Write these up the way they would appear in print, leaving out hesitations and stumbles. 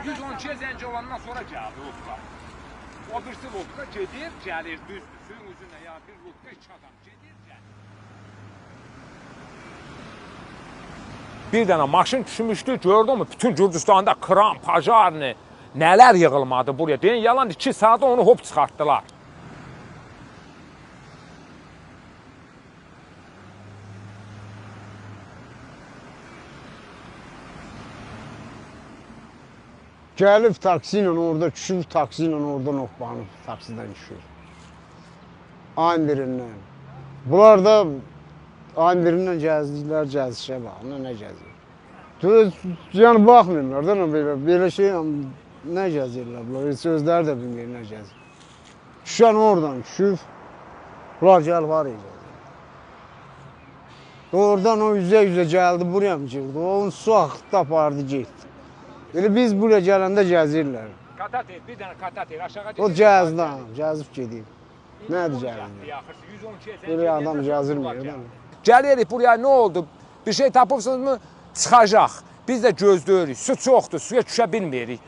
112'ye zəng olandan sonra gəldi Lotka. O birisi Lotka gedir, gəlir, düzdür. Suyun üzünə ya bir Lotka 2 adam gedir, gəlir. Bir dənə maşın düşmüşdü, gördün mü? Bütün Gürcüstanda kran, pajarni, nələr yığılmadı buraya. Deyin, yalan 2 saata onu hop çıxartdılar. Gəlib taksi ilə orada düşür, taksi ilə oradan hoppanıb, taksidən düşür. Ayın birindən. Bunlar da ayın birindən gəzdiklər, gəzişə baxın, nə gəzir. Yəni baxmıyorlar da belə şey, nə gəzirlər bunlar, sözləri də bilmir, nə gəzir. Düşən oradan düşüb, bunlar gəl var gəzir. Oradan o üzə gəldi, buraya mı girdi, onun su axıtda apardı, getdi. Elə biz buraya gələndə gəzirlər. Katater, bir dənə katater aşağı gedir. O gəzdən, gəzib gedir. Nədir gəzir? Böyle adam gəzirmir. Gəlirik buraya, nə oldu? Bir şey tapıbsınız mı? Çıxacaq. Biz də gözləyirik. Su çoxdur, suya düşə bilmirik.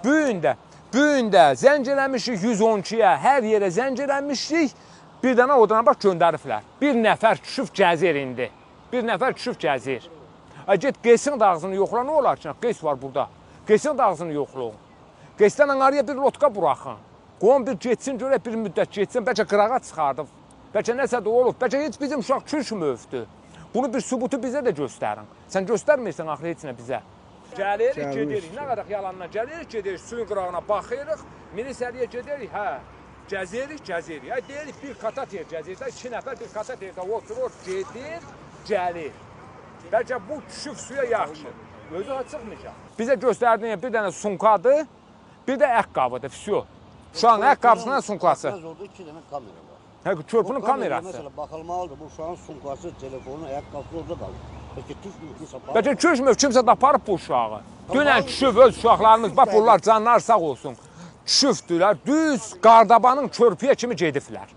Bu gün də zəng eləmişik 112-yə, hər yerə zəng eləmişik. Bir dənə odana bax göndəriblər. Bir nəfər düşüb gəzir indi. Bir nəfər düşüb gəzir. Get Qeysin dağızını yoxla, nə olar ki? Qeys var burada. Qeysin dağızını yoxlayın. Qeysdən araya bir Lotka buraxın. Qoyun bir getsin, görək bir müddət getsin. Bəlkə qırağa çıxardıb. Bəlkə nəsə də olub. Bəlkə heç bizim uşaq çürüşmövdür. Bunu bir sübutu bizə də göstərin. Sən göstərmirsən axı heç nə bizə. Gəlirik, gedirik. Nə qədər yalandan gəlirik, gedirik. Suyun qırağına baxırıq. Milisəliyə gedirik, hə. Gəzirik. Deyirik, bir katater gəzirik. 2 nəfər bir kataterdə oturur, gedir, gəlir. Bəlkə bu düşüb suya yaxşı. Özü çıxmayacaq. Bizə göstərdiyin bir dənə sunkadır, bir də əqqabıdır, füsyo. Uşağın əqqabısından sunkası. Orada 2 dənə kamera var. Hə, körpünün kamerası. Mesela baxılmalıdır, bu uşağın sunkası, telefonu, əqqabısı orada qalır. Bəlkə düşmür, kimsə aparır. Bəlkə düşmür, kimsə də aparıb bu uşağı. Dünən düşüb öz uşaqlarımız, bax bunlar canlar sağ olsun. Düşübdülər, düz Qardabanın körpüyə kimi gediblər.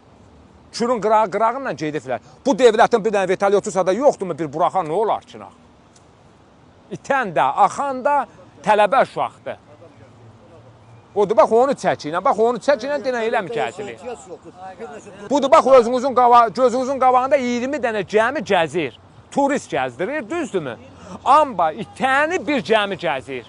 Kürün qırağıyla gediblər. Bu devlətin bir dənə vertolyotusa da yoxdurmu bir buraxan, nə olar ki? İtən də, axan da tələbə uşaqdır. Odur, bax onu çəkinə, denə elə mi gəzilir? Budur, bax gözünüzün qabağında 20 dənə gəmi gəzir. Turist gəzdirir, düzdürmü? Amma itəni bir gəmi gəzir.